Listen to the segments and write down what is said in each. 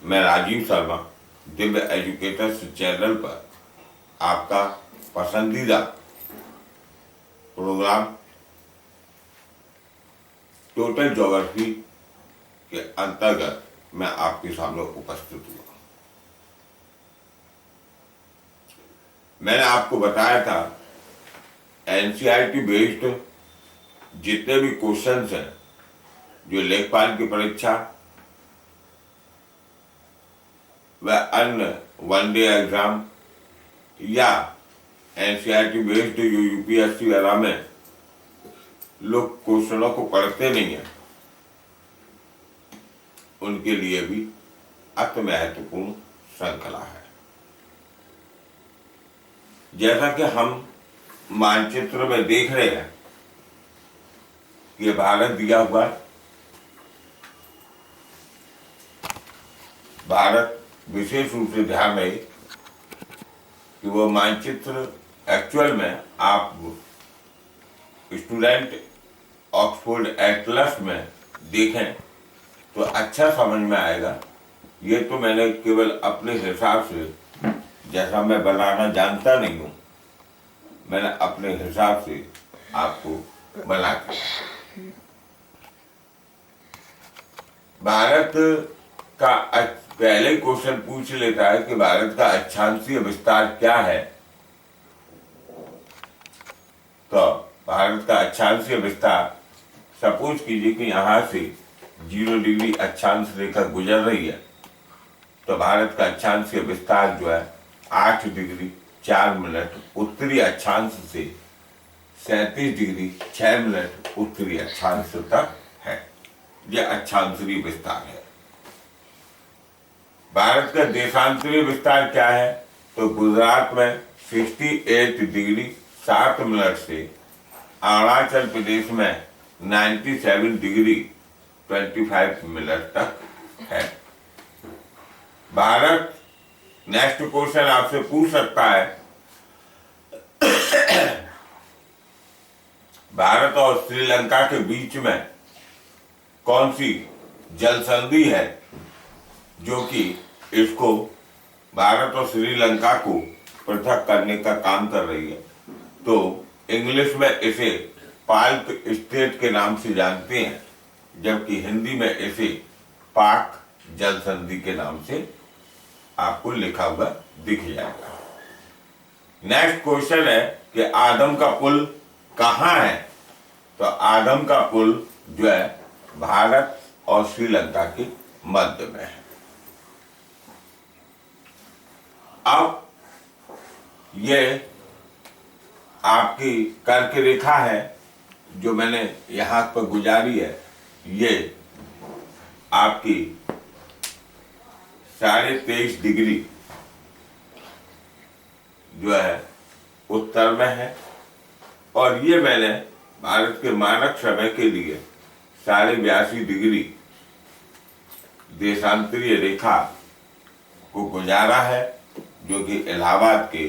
मैं Rajiv Sharma Divya educators channel पर आपका पसंदीदा प्रोग्राम टोटल ज्योग्राफी के अंतर्गत मैं आपके सामने उपस्थित हुआ। मैंने आपको बताया था एनसीईआरटी बेस्ड जितने भी क्वेश्चंस हैं जो लेखपाल की परीक्षा व अन्य वन डे एग्जाम या एनसीईआरटी बेस्ड जो यूपीएससी वगैरह में लोग क्वेश्चनों को पढ़ते नहीं है, उनके लिए भी अति महत्वपूर्ण श्रृंखला है। जैसा कि हम मानचित्र में देख रहे हैं, ये भारत दिया हुआ है। भारत विशेष रूप से ध्यान रहे कि वो मानचित्र एक्चुअल में आप स्टूडेंट ऑक्सफोर्ड एटलस में देखें तो अच्छा समझ में आएगा। ये तो मैंने केवल अपने हिसाब से, जैसा मैं बनाना जानता नहीं हूँ, मैंने अपने हिसाब से आपको बना दिया। भारत का पहले क्वेश्चन पूछ लेता है कि भारत का अक्षांशीय विस्तार क्या है। तो भारत का अक्षांशीय विस्तार, सपोज कीजिए कि यहां से 0 डिग्री अक्षांश रेखा गुजर रही है, तो भारत का अक्षांशीय विस्तार जो है 8 डिग्री 4 मिनट उत्तरी अक्षांश से 37 डिग्री 6 मिनट उत्तरी अक्षांश तक है। यह अक्षांशीय विस्तार है। भारत का देशांतरीय विस्तार क्या है? तो गुजरात में 68 डिग्री 7 मिनट से अरुणाचल प्रदेश में 97 डिग्री 25 मिनट तक है। भारत, नेक्स्ट क्वेश्चन आपसे पूछ सकता है, भारत और श्रीलंका के बीच में कौन सी जल संधि है जो कि इसको, भारत और श्रीलंका को पृथक करने का काम कर रही है? तो इंग्लिश में इसे पाक स्टेट के नाम से जानते हैं, जबकि हिंदी में इसे पाक जल संधि के नाम से आपको लिखा हुआ दिख जाएगा। नेक्स्ट क्वेश्चन है कि आदम का पुल कहाँ है? तो आदम का पुल जो है भारत और श्रीलंका के मध्य में है। अब ये आपकी कर्क रेखा है जो मैंने यहां पर गुजारी है, ये आपकी 23.5 डिग्री जो है उत्तर में है, और ये मैंने भारत के मानक समय के लिए 82.5 डिग्री देशांतरीय रेखा को गुजारा है, जो कि इलाहाबाद के,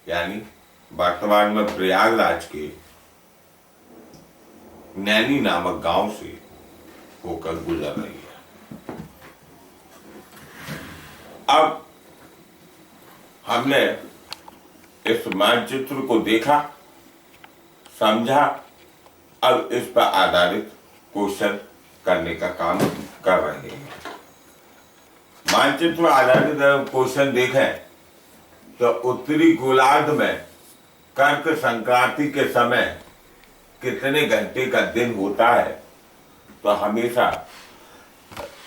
यानी वर्तमान में प्रयागराज के नैनी नामक गांव से होकर गुजर रही है। अब हमने इस मानचित्र को देखा, समझा, अब इस पर आधारित क्वेश्चन करने का काम कर रहे हैं। मानचित्र आधारित क्वेश्चन देखें तो उत्तरी गोलार्ध में कर्क संक्रांति के समय कितने घंटे का दिन होता है? तो हमेशा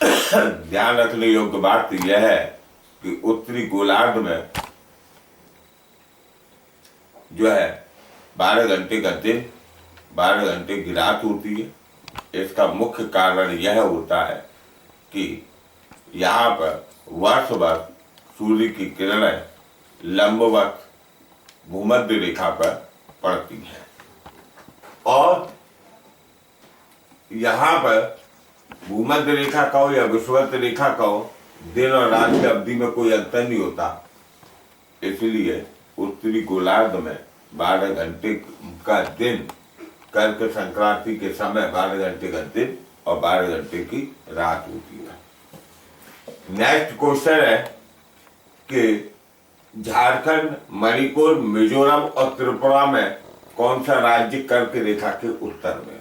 ध्यान रखने योग्य बात यह है कि उत्तरी गोलार्ध में जो है 12 घंटे का दिन, 12 घंटे की रात होती है। इसका मुख्य कारण यह होता है कि यहाँ पर वर्ष भर सूर्य की किरणें लंबवत भूमध्य रेखा पर पड़ती हैं, और यहाँ पर भूमध्य रेखा कहो या विषुवत रेखा कहो, दिन और रात की अवधि में कोई अंतर नहीं होता। इसलिए उत्तरी गोलार्ध में 12 घंटे का दिन, कर्क संक्रांति के समय 12 घंटे का दिन और 12 घंटे की रात होती है। नेक्स्ट क्वेश्चन है कि झारखंड, मणिपुर, मिजोरम और त्रिपुरा में कौन सा राज्य कर्क रेखा के उत्तर में?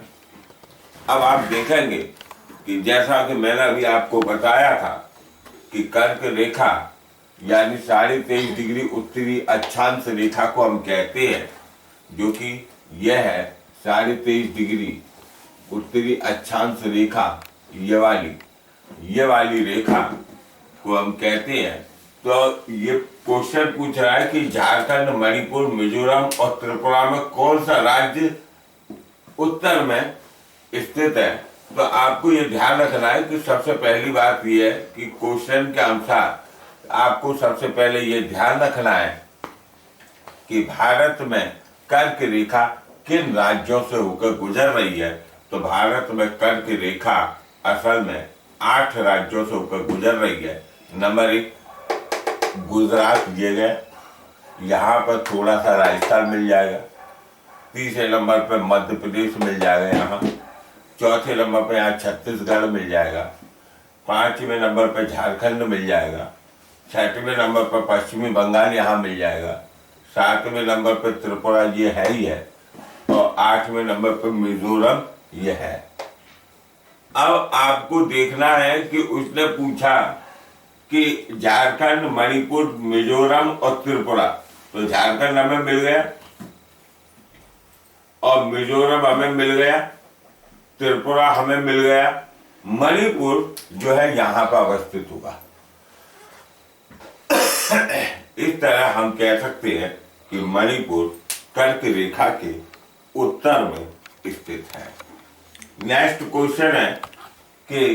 अब आप देखेंगे कि जैसा कि मैंने अभी आपको बताया था कि कर्क रेखा यानी 23.5 डिग्री उत्तरी अक्षांश रेखा को हम कहते हैं, जो कि यह है 23.5 डिग्री उत्तरी अक्षांश रेखा, ये वाली रेखा को हम कहते हैं। तो ये क्वेश्चन पूछ रहा है कि झारखंड, मणिपुर, मिजोरम और त्रिपुरा में कौन सा राज्य उत्तर में स्थित है। तो आपको ये ध्यान रखना है कि सबसे पहली बात ये है कि क्वेश्चन के अनुसार आपको सबसे पहले ये ध्यान रखना है कि भारत में कर्क रेखा किन राज्यों से होकर गुजर रही है। तो भारत में कर्क रेखा असल में 8 राज्यों से होकर गुजर रही है। नंबर 1 गुजरात ये गया, यहाँ पर थोड़ा सा राजस्थान मिल जाएगा। तीसरे नंबर पर मध्य प्रदेश मिल जाएगा यहाँ। चौथे नंबर पर यहाँ छत्तीसगढ़ मिल जाएगा। 5वें नंबर पर झारखंड मिल जाएगा। 6वें नंबर पर पश्चिमी बंगाल यहाँ मिल जाएगा। 7वें नंबर पर त्रिपुरा ये है ही है, और 8वें नंबर पर मिजोरम ये है। अब आपको देखना है कि उसने पूछा कि झारखंड, मणिपुर, मिजोरम और त्रिपुरा। तो झारखंड हमें मिल गया और मिजोरम हमें मिल गया, त्रिपुरा हमें मिल गया। मणिपुर जो है यहाँ पर अवस्थित होगा। इस तरह हम कह सकते हैं कि मणिपुर कर्क रेखा के उत्तर में स्थित है। नेक्स्ट क्वेश्चन है कि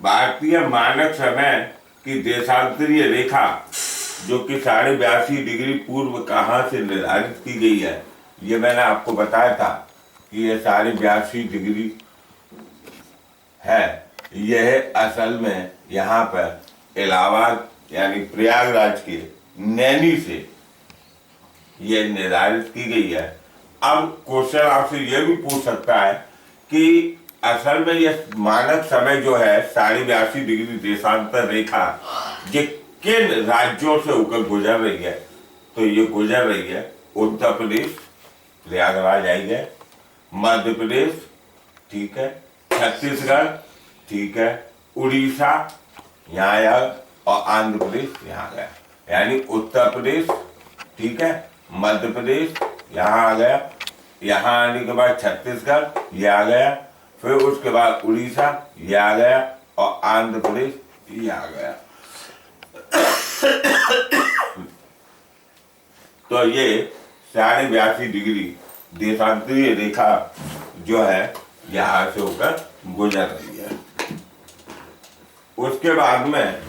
भारतीय मानक समय की देशांतरीय रेखा जो कि 82.5 डिग्री पूर्व कहाँ से निर्धारित की गई है। ये मैंने आपको बताया था कि ये 82.5 डिग्री है। यह असल में यहाँ पर इलाहाबाद यानी प्रयागराज के नैनी से ये निर्धारित की गई है। अब क्वेश्चन आपसे यह भी पूछ सकता है कि असल में यह मानक समय जो है 82.5 डिग्री देशांतर रेखा ये किन राज्यों से होकर गुजर रही है। तो ये गुजर रही है उत्तर प्रदेश, प्रयागराज आई गए, मध्य प्रदेश, ठीक है, छत्तीसगढ़, ठीक है, उड़ीसा यहाँ आया, और आंध्र प्रदेश यहाँ गया। यानी उत्तर प्रदेश, ठीक है, मध्य प्रदेश यहाँ आ गया, यहाँ आने के बाद छत्तीसगढ़ ये आ गया, फिर उसके बाद उड़ीसा ये आ गया, और आंध्र प्रदेश ये आ गया। तो ये 82.5 डिग्री देशांतरीय रेखा जो है यहाँ से होकर गुजर रही है। उसके बाद में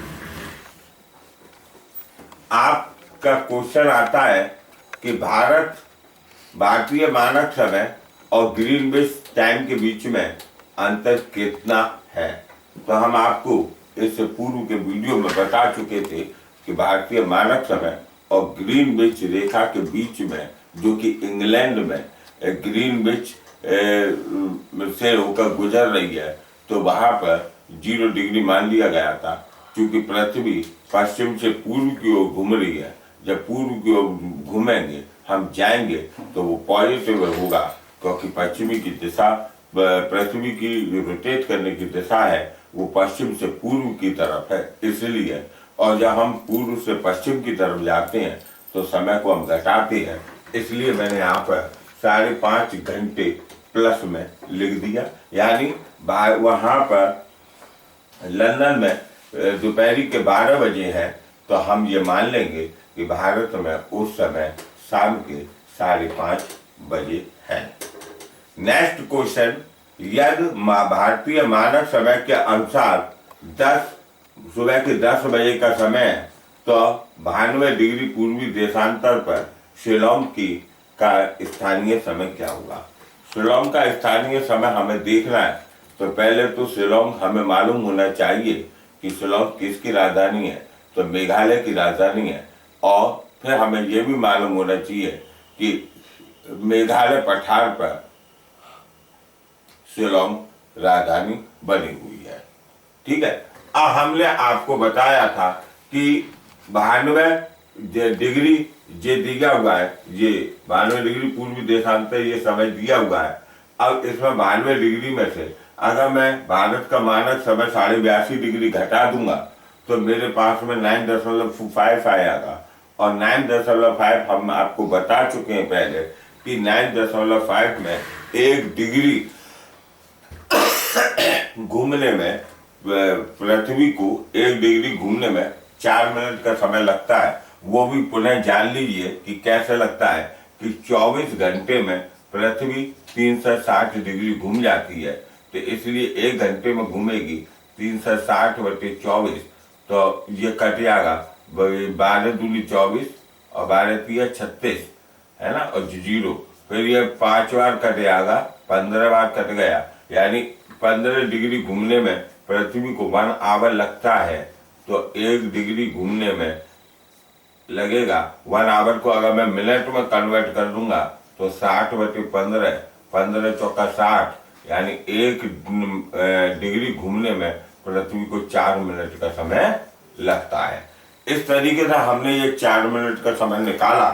आपका क्वेश्चन आता है कि भारतीय मानक समय और ग्रीनविच टाइम के बीच में अंतर कितना है। तो हम आपको इससे पूर्व के वीडियो में बता चुके थे कि भारतीय मानक समय और ग्रीनविच रेखा के बीच में, जो कि इंग्लैंड में ग्रीनविच से होकर गुजर रही है, तो वहां पर 0 डिग्री मान लिया गया था। क्योंकि पृथ्वी पश्चिम से पूर्व की ओर घूम रही है, जब पूर्व की ओर घूमेंगे हम जाएंगे तो वो पॉजिटिव होगा, क्योंकि पश्चिमी की दिशा, पृथ्वी की रोटेट करने की दिशा है वो पश्चिम से पूर्व की तरफ है, इसलिए। और जब हम पूर्व से पश्चिम की तरफ जाते हैं तो समय को हम घटाते हैं, इसलिए मैंने यहाँ पर 5.5 घंटे प्लस में लिख दिया। यानी वहाँ पर लंदन में दोपहर के 12 बजे है, तो हम ये मान लेंगे कि भारत में उस समय शाम के 5:30 बजे है। नेक्स्ट क्वेश्चन, यदि भारतीय मानक समय के अनुसार सुबह के 10 बजे का समय है, तो 92 डिग्री पूर्वी देशांतर पर शिलोंग का स्थानीय समय क्या होगा। शिलोंग का स्थानीय समय हमें देखना है, तो पहले तो शिलोंग हमें मालूम होना चाहिए कि शिलोंग किसकी राजधानी है। तो मेघालय की राजधानी है। और फिर हमें यह भी मालूम होना चाहिए कि मेघालय पठार पर शिलोंग राजधानी बनी हुई है, ठीक है। हमने आपको बताया था कि 92 डिग्री ये दिया हुआ है, ये 92 डिग्री पूर्वी देशांतर ये समय दिया हुआ है। अब इसमें 92 डिग्री में से अगर मैं भारत का मानक समय 82.5 डिग्री घटा दूंगा तो मेरे पास में 9.5 आएगा। और 9.5 हम आपको बता चुके हैं पहले कि 9.5 में 1 डिग्री घूमने में, पृथ्वी को 1 डिग्री घूमने में 4 मिनट का समय लगता है। वो भी पुनः जान लीजिए कि कैसे लगता है कि 24 घंटे में पृथ्वी 360 डिग्री घूम जाती है। तो इसलिए 1 घंटे में घूमेगी 360/24, तो ये कट जाएगा 12 दूनी 24 और 12 तिया 36, है ना, और 0। फिर ये 5 बार कट जाएगा, 15 बार कट गया, यानी 15 डिग्री घूमने में पृथ्वी को 1 आवर लगता है। तो 1 डिग्री घूमने में लगेगा 1 आवर को अगर मैं मिनट में कन्वर्ट कर दूंगा तो 60/15, 15 चौका 60, यानी 1 डिग्री घूमने में पृथ्वी को 4 मिनट का समय लगता है। इस तरीके से हमने ये 4 मिनट का समय निकाला।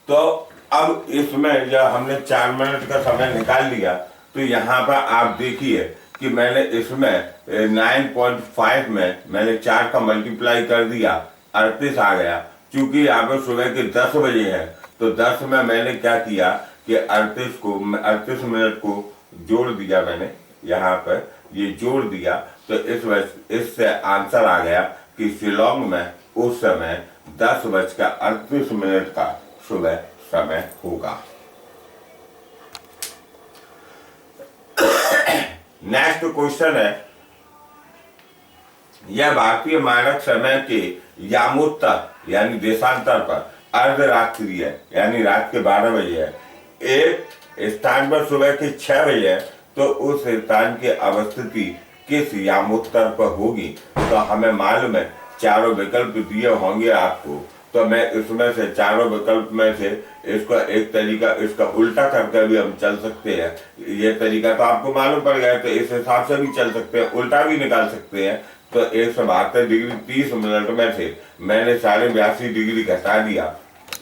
तो अब इसमें जब हमने 4 मिनट का समय निकाल लिया तो यहाँ पर आप देखिए कि मैंने इसमें 9.5 में मैंने 4 का मल्टीप्लाई कर दिया, 38 आ गया। क्योंकि यहाँ पर सुबह के 10 बजे है तो 10 में मैंने क्या किया कि 38 मिनट को जोड़ दिया, मैंने यहाँ पर ये जोड़ दिया। तो इससे आंसर आ गया कि शिलोंग में उस समय 10:38 का सुबह समय होगा। नेक्स्ट क्वेश्चन है, यह भारतीय मानक समय के यामोत्तर यानी देशांतर पर अर्धरात्रि है, यानी रात के 12 बजे है। एक स्थान पर सुबह के 6 बजे है तो उस स्थान की अवस्थिति किस यामोत्तर पर होगी? तो हमें मालूम है चारों विकल्प दिए होंगे आपको। तो मैं इसमें से चारों विकल्प में से इसका एक तरीका, इसका उल्टा करके भी हम चल सकते हैं। ये तरीका तो आपको मालूम पड़ गया, तो इस हिसाब से भी चल सकते हैं, उल्टा भी निकाल सकते हैं। तो 172 डिग्री 30 मिनट में से मैंने 82.5 डिग्री घटा दिया,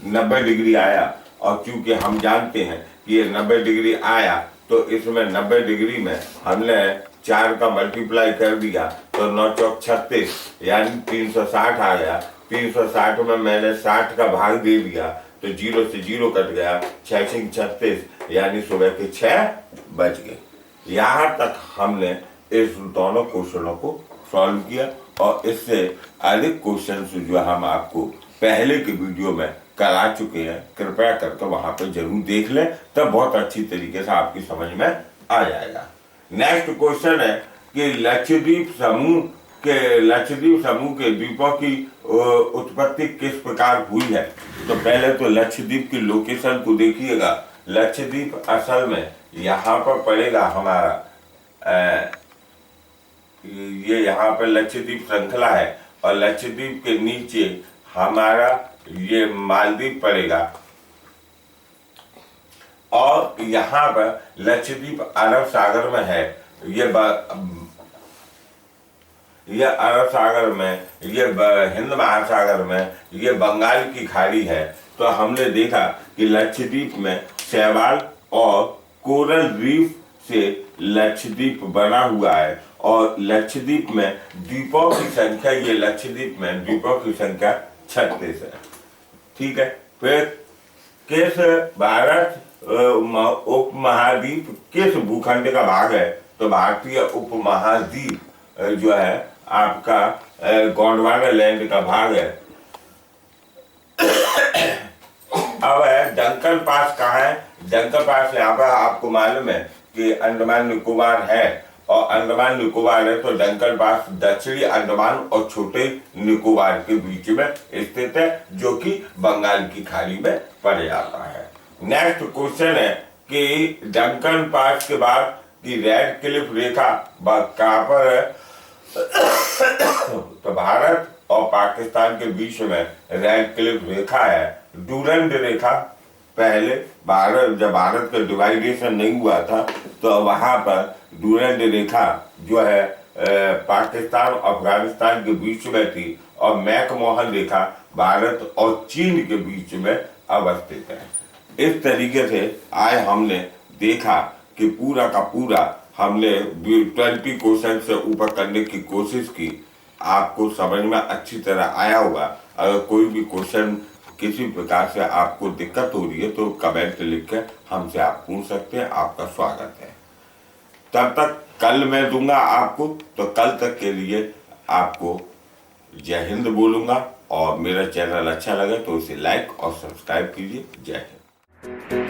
90 डिग्री आया। और चूंकि हम जानते हैं कि ये 90 डिग्री आया तो इसमें 90 डिग्री में हमने 4 का मल्टीप्लाई कर दिया तो 9 चौक 36, यानी 360 आ गया। 360 में मैंने 60 का भाग दे दिया तो 0 से 0 कट गया, 6 से 36, यानी सुबह के 6 बज गए। यहाँ तक हमने इस दोनों क्वेश्चनों को सॉल्व किया और इससे अधिक क्वेश्चन जो हम आपको पहले के वीडियो में करा चुके हैं, कृपया करके वहां पर जरूर देख लें, तब बहुत अच्छी तरीके से आपकी समझ में आ जाएगा। नेक्स्ट क्वेश्चन है कि लक्षद्वीप समूह के द्वीपों की उत्पत्ति किस प्रकार हुई है? तो पहले तो लक्षद्वीप की लोकेशन को देखिएगा। लक्षद्वीप असल में यहाँ पर पड़ेगा हमारा, ये यहाँ पर लक्षद्वीप श्रृंखला है और लक्षद्वीप के नीचे हमारा ये मालदीव पड़ेगा। और यहाँ पर लक्षद्वीप अरब सागर में है, ये अरब सागर में, ये हिंद महासागर में, ये बंगाल की खाड़ी है। तो हमने देखा कि लक्षद्वीप में शैवाल और कोरल रीफ से लक्षद्वीप बना हुआ है और लक्षद्वीप में द्वीपों की संख्या, ये लक्षद्वीप में द्वीपों की संख्या 36 है। ठीक है, फिर किस भारत उपमहाद्वीप किस भूखंड का भाग है? तो भारतीय उपमहाद्वीप जो है आपका गोंडवाना लैंड का भाग है। अब है डंकन पास कहाँ है? डंकन पास यहाँ पर आपको मालूम है कि अंडमान निकोबार है और अंडमान निकोबार है तो डंकन पास दक्षिणी अंडमान और छोटे निकोबार के बीच में स्थित है, जो कि बंगाल की खाड़ी में पड़ जाता है। नेक्स्ट क्वेश्चन है कि डंकन पास के बाद की रेड क्लिफ रेखा कहाँ पर है? तो भारत और पाकिस्तान के बीच में रेड क्लिफ रेखा है, डूरंड रेखा, पहले जब भारत का डिवाइडेशन नहीं हुआ था तो वहां पर डूरंड रेखा जो है पाकिस्तान और अफगानिस्तान के बीच में थी और मैकमोहन रेखा भारत और चीन के बीच में अवस्थित है। इस तरीके से आज हमने देखा कि पूरा का पूरा हमने 20 क्वेश्चन से ऊपर करने की कोशिश की। आपको समझ में अच्छी तरह आया होगा। अगर कोई भी क्वेश्चन किसी प्रकार से आपको दिक्कत हो रही है तो कमेंट लिख के हमसे आप पूछ सकते हैं। आपका स्वागत है। तब तक कल मैं दूंगा आपको, तो कल तक के लिए आपको जय हिंद बोलूंगा। और मेरा चैनल अच्छा लगे तो इसे लाइक और सब्सक्राइब कीजिए। जय हिंद।